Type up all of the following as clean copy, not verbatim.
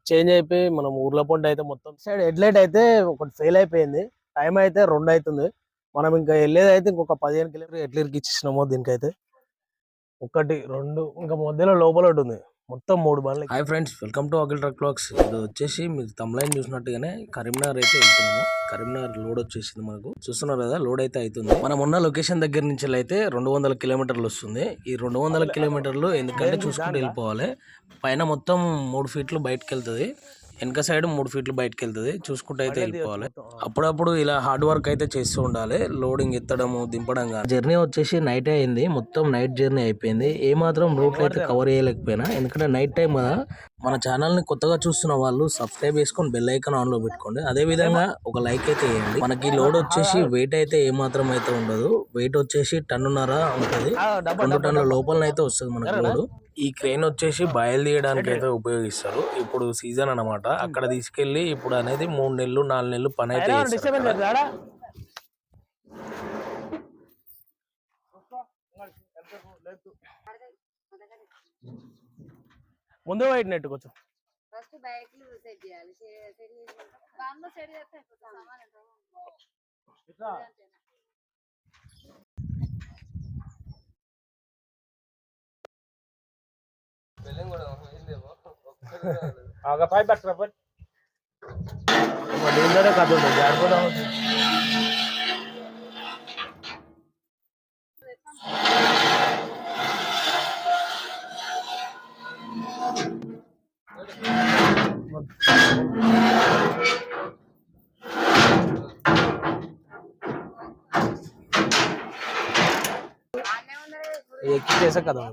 Change అయిపోయి మనం ఊర్లో పొంటి అయితే మొత్తం సైడ్ హెడ్ లైట్ అయితే ఒకటి ఫెయిల్ అయిపోయింది. టైం అయితే 2 అవుతుంది. మనం ఇంకా వెళ్ళేది అయితే ఇంకొక 15 కిలోమీటర్ ఎట్లకి ఇచ్చినామో దీనికైతే 1 2 ఇంకా మధ్యలో లోపల ఒకటి ఉంది. మొత్తం 3 బండ్లు. Hi friends, welcome to Akhil truck vlogs. ఇది వచ్చేసి మీరు తమ్లైన్ చూసినట్టుగానే కరీంనగర్ అయితే వెళ్తున్నాము. కరీంనగర్ లోడ్ వచ్చేసింది, మనకు చూస్తున్నారు కదా, లోడ్ అయితే అవుతుంది. మనం ఉన్న లొకేషన్ దగ్గర నుంచి అయితే 200 కిలోమీటర్లు వస్తుంది. ఈ 200 కిలోమీటర్లు ఎందుకంటే చూసుకుంటూ వెళ్ళిపోవాలి. పైన మొత్తం 3 ఫీట్లు బయటకు వెళ్తుంది, వెనక సైడ్ 3 ఫీట్లు బయటకు వెళ్తుంది. చూసుకుంటూ అయితే వెళ్ళిపోవాలి. అప్పుడప్పుడు ఇలా హార్డ్ వర్క్ అయితే చేస్తూ ఉండాలి. లోడింగ్ ఎత్తడము దింపడం. జర్నీ వచ్చేసి నైట్ అయింది, మొత్తం నైట్ జర్నీ అయిపోయింది. ఏ మాత్రం రూట్లు అయితే కవర్ చేయలేకపోయినా, ఎందుకంటే నైట్ టైం కదా. మన ఛానల్ ని కొత్తగా చూస్తున్న వాళ్ళు సబ్స్క్రైబ్ చేసుకొని బెల్ ఐకాన్ ఆన్ లో పెట్టుకోండి. అదే విధంగా ఒక లైక్ అయితే వేయండి. మనకి లోడ్ వచ్చేసి వెయిట్ అయితే ఏ మాత్రం అయితే ఉండదు. వెయిట్ వచ్చేసి 1.5 టన్ను ఉంటది. 2 టన్నుల లోపల అయితే వస్తుంది మనకి లోడ్. ఈ క్రెయిన్ వచ్చేసి బయలుదేయడానికి అయితే ఉపయోగిస్తారు. ఇప్పుడు సీజన్ అన్నమాట. అక్కడ తీసుకెళ్లి ఇప్పుడు అనేది 3 నెలలు 4 నెలలు పని అయితే చేస్తారు. ముందు వైట్ నెట్ కొంచెం ఫస్ట్ బైక్లు సెట్ చేయాలి. సెట్ చేసి దాంట్లో సెట్ చేస్తే సమానం ఇట్లా బెల్లం కూడా ఏందేమో ఆగా పై బట్రా పై మళ్ళీందరే కాదు జారిపోదా ఎక్కి చేసా కదా.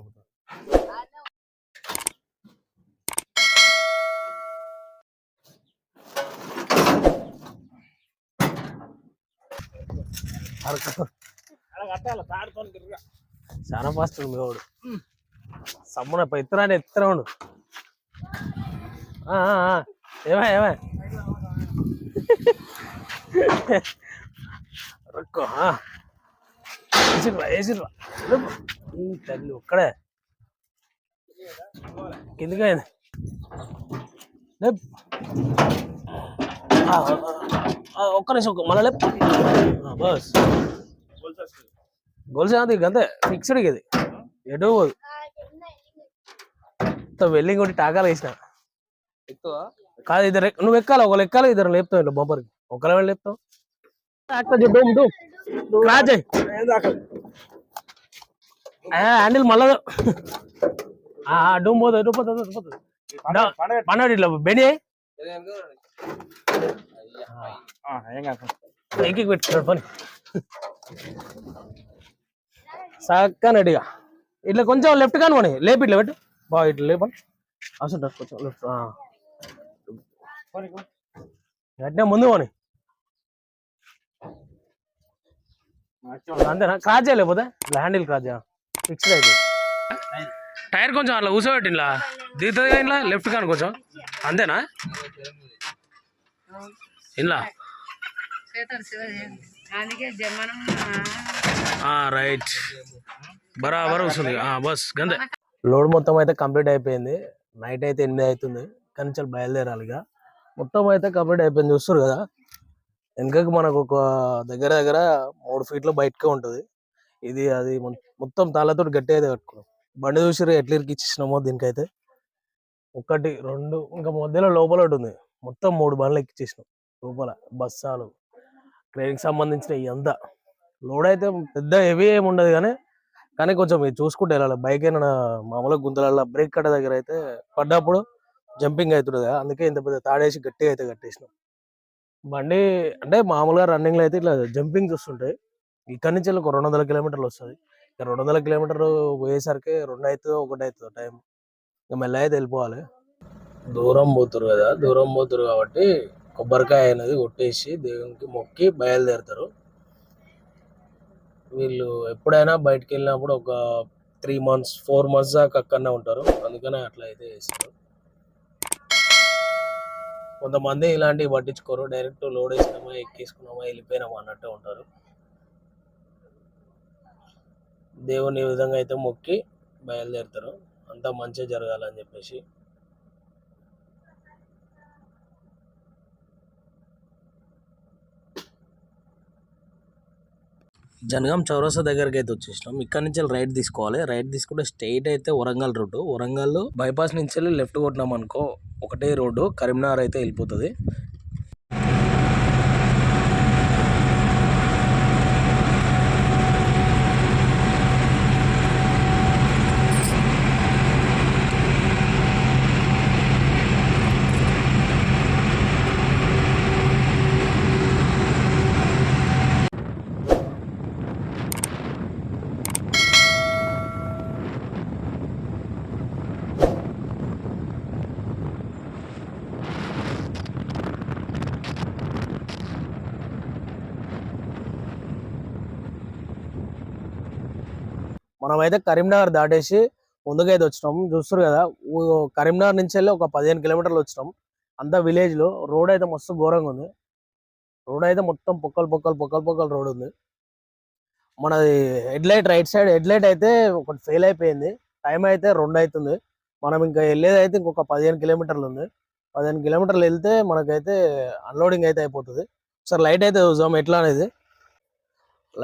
చాలా ఫాస్ట్ ఉంది మీవాడు. సమ్మున ఇత్తరాని ఎత్తరా ఉండు. ఏమా ఏమా రొక్కో వేసిర్వా తల్లి ఒక్కడే కిందికి అయింది. ఒక్క నిమిషం మళ్ళీ లేపు. బస్ గొలుసు అది అంతే ఫిక్స్డ్ ఇది ఎటు పోదు. వెల్లింగ్ ఒకటి టాకాలు వేసిన కాదు. ఇద్దరు నువ్వు ఎక్కాలి, ఒకళ్ళు ఎక్కాలి, ఇద్దరు లేపుతావు. ఇట్లా బొబ్బరికి ఒకళ్ళ వెళ్ళి లేపుతావు. హ్యాండిల్ మళ్ళా డూమ్ పోతుంది, పోతుంది పన్నాడు ఇట్లా బెని ఎక్కి పెట్టుకున్నాడు పని సక్కనడిగా. ఇట్లా కొంచెం లెఫ్ట్ కానీ పోనీ లేపి ఇట్లా పెట్టు బాగా ఇట్లా లేపని అసలు కొంచెం లెఫ్ట్ అట్నే ముందు పోనీ అంతేనా. క్రాస్ చేయలేకపోతే హ్యాండిల్ క్రాస్ చేయ ఫిక్స్డ్ అయితే టైర్ కొంచెం అట్లా కూర్చోబెట్టి ఇలా దిగుతుంది ఇలా లెఫ్ట్ కానీ కొంచెం అంతేనా. ఇలా రైట్ బరాబర్ వస్తుంది బస్ గంతే. లోడ్ మొత్తం అయితే కంప్లీట్ అయిపోయింది. నైట్ అయితే 8 అవుతుంది, కానీ చాలా బయలుదేరాలి. ఇక మొత్తం అయితే కంప్లీట్ అయిపోయింది. చూస్తారు కదా వెనకకి మనకు ఒక దగ్గర 3 ఫీట్లు బయటకే ఉంటుంది. ఇది అది మొత్తం తాళ్ళతో గట్టి అయితే కట్టుకున్నాం. బండి చూసారు ఎట్లా ఇరికిచ్చినామో దీనికైతే 1 2 ఇంకా మధ్యలో లోపల ఒకటి ఉంది. మొత్తం 3 బండ్లు ఎక్కిచ్చేసినాం లోపల. బస్సాలు ట్రైన్కి సంబంధించిన ఇదంతా లోడ్ అయితే పెద్ద హెవీ ఏమి ఉండదు, కానీ కొంచెం మీరు చూసుకుంటే వెళ్ళాలి. బైక్ అయినా మామూలుగా గుంతల బ్రేక్ కట్ట దగ్గర అయితే పడ్డప్పుడు జంపింగ్ అవుతుంది కదా, అందుకే ఇంత పెద్ద తాడేసి గట్టిగా అయితే కట్టేసినాం. బండి అంటే మామూలుగా రన్నింగ్లో అయితే ఇట్లా జంపింగ్ చూస్తుంటాయి. ఇక్కడ నుంచి ఒక 200 కిలోమీటర్లు వస్తుంది. 200 కిలోమీటర్లు పోయేసరికి 2 అవుతుందో 1 అవుతుందో టైం. ఇక మెల్ల అయితే వెళ్ళిపోవాలి. దూరం పోతారు కదా, దూరం పోతారు కాబట్టి కొబ్బరికాయ అనేది కొట్టేసి దేవునికి మొక్కి బయలుదేరుతారు. వీళ్ళు ఎప్పుడైనా బయటకు వెళ్ళినప్పుడు ఒక 3 months 4 months దాకా అక్కడనే ఉంటారు, అందుకనే అట్లా అయితే చేస్తారు. కొంతమంది ఇలాంటివి పట్టించుకోరు, డైరెక్ట్ లోడ్ వేసినామా ఎక్కేసుకున్నామా వెళ్ళిపోయినామా అన్నట్టు ఉంటారు. దేవుని ఈ విధంగా అయితే మొక్కి బయలుదేరుతారు. అంతా మంచిగా జరగాలని చెప్పేసి. జనగాం చౌరస్తా దగ్గరికి అయితే వచ్చేసినాం. ఇక్కడ నుంచి రైట్ తీసుకోవాలి. రైట్ తీసుకుంటే స్ట్రైట్ అయితే వరంగల్ రోడ్డు. వరంగల్ బైపాస్ నుంచి వెళ్ళి లెఫ్ట్ కొట్టినాం అనుకో ఒకటే రోడ్డు కరీంనగర్ అయితే వెళ్ళిపోతుంది. మనమైతే కరీంనగర్ దాటేసి ముందుకైతే వచ్చినాం. చూస్తారు కదా, కరీంనగర్ నుంచి వెళ్ళి ఒక 15 కిలోమీటర్లు వచ్చినాం. అంతా విలేజ్ లో. రోడ్ అయితే మస్తు ఘోరంగా ఉంది. రోడ్ అయితే మొత్తం పొక్కలు రోడ్ ఉంది. మనది రైట్ సైడ్ హెడ్ లైట్ అయితే ఒకటి ఫెయిల్ అయిపోయింది. టైం అయితే 2 అవుతుంది. మనం ఇంకా వెళ్ళేది అయితే ఇంకొక 15 కిలోమీటర్లు ఉంది. 15 కిలోమీటర్లు వెళ్తే మనకైతే అన్లోడింగ్ అయితే అయిపోతుంది. ఒకసారి లైట్ అయితే చూద్దాం ఎట్లా అనేది.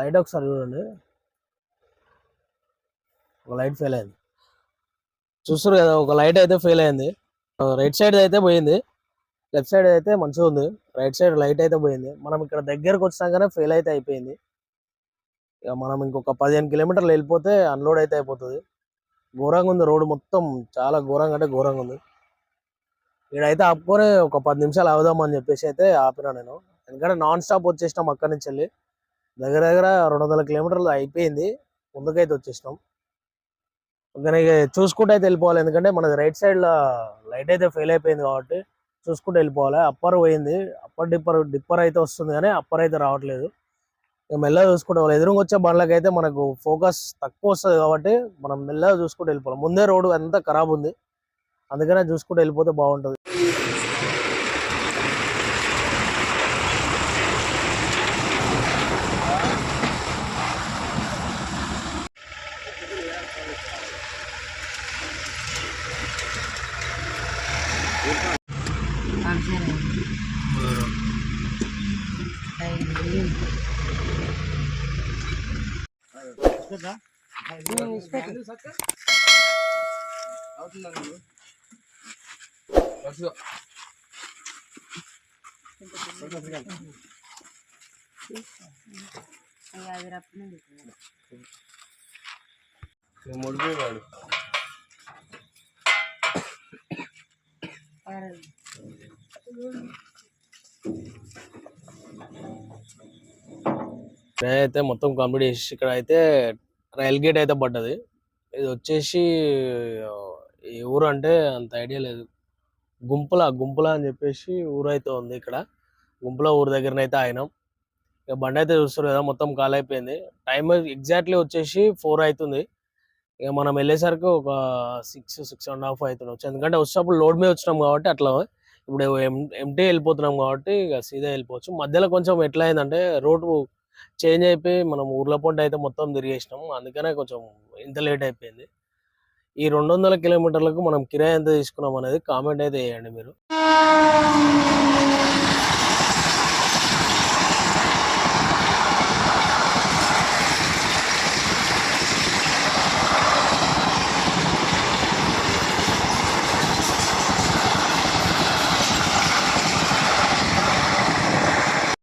లైట్ ఒకసారి చూడండి. ఒక లైట్ ఫెయిల్ అయింది. చూస్తారు కదా, ఒక లైట్ అయితే ఫెయిల్ అయింది. రైట్ సైడ్ అయితే పోయింది, లెఫ్ట్ సైడ్ అయితే మంచిగా ఉంది. రైట్ సైడ్ లైట్ అయితే పోయింది. మనం ఇక్కడ దగ్గరకు వచ్చినాకనే ఫెయిల్ అయితే అయిపోయింది. ఇక మనం ఇంకొక 15 కిలోమీటర్లు వెళ్ళిపోతే అన్లోడ్ అయితే అయిపోతుంది. ఘోరంగా ఉంది రోడ్డు మొత్తం, చాలా ఘోరంగా అంటే ఘోరంగా ఉంది. ఇక్కడైతే ఆపుకొని ఒక 10 నిమిషాలు ఆగుదామని చెప్పేసి అయితే ఆపినా నేను. ఎందుకంటే నాన్ స్టాప్ వచ్చేసినాం అక్కడి నుంచి వెళ్ళి. దగ్గర దగ్గర 200 కిలోమీటర్లు అయిపోయింది. ముందుకైతే వచ్చేసినాం. కానీ చూసుకుంటూ అయితే వెళ్ళిపోవాలి. ఎందుకంటే మనది రైట్ సైడ్ లో లైట్ అయితే ఫెయిల్ అయిపోయింది కాబట్టి చూసుకుంటూ వెళ్ళిపోవాలి. అప్పర్ పోయింది, అప్పర్ డిప్పర్ అయితే వస్తుంది కానీ అప్పర్ అయితే రావట్లేదు. ఇక మెల్లగా చూసుకుంటూ పోవాలి. ఎదురుగా వచ్చే బండ్లకి అయితే మనకు ఫోకస్ తక్కువ వస్తుంది కాబట్టి మనం మెల్లగా చూసుకుంటూ వెళ్ళిపోవాలి. ముందే రోడ్డు అంతా ఖరాబ్ ఉంది, అందుకనే చూసుకుంటూ వెళ్ళిపోతే బాగుంటుంది. ముడిపోయాడు. అయితే మొత్తం కంప్లీట్ చేసి ఇక్కడ అయితే రైల్ గేట్ అయితే పడ్డది. ఇది వచ్చేసి ఈ ఊరు అంటే అంత ఐడియా లేదు. గుంపుల అని చెప్పేసి ఊరు అయితే ఉంది. ఇక్కడ గుంపుల ఊరు దగ్గరనైతే అయినాం. ఇక బండి అయితే చూస్తారు కదా, మొత్తం కాల్ అయిపోయింది. టైం ఎగ్జాక్ట్లీ వచ్చేసి 4 అవుతుంది. ఇక మనం వెళ్ళేసరికి ఒక 6-6.5 అవుతుంది. ఎందుకంటే వచ్చేటప్పుడు లోడ్ మీద వచ్చినాం కాబట్టి అట్లా. ఇప్పుడు ఎంటీ వెళ్ళిపోతున్నాం కాబట్టి ఇక సీదా వెళ్ళిపోవచ్చు. మధ్యలో కొంచెం ఎట్లా అయిందంటే రోడ్డు చేంజ్ అయిపోయి మనం ఊర్ల పొంట అయితే మొత్తం తిరిగేసినాం. అందుకనే కొంచెం ఇంత లేట్ అయిపోయింది. ఈ 200 కిలోమీటర్లకు మనం కిరాయి ఎంత తీసుకున్నాం అనేది కామెంట్ అయితే చేయండి మీరు.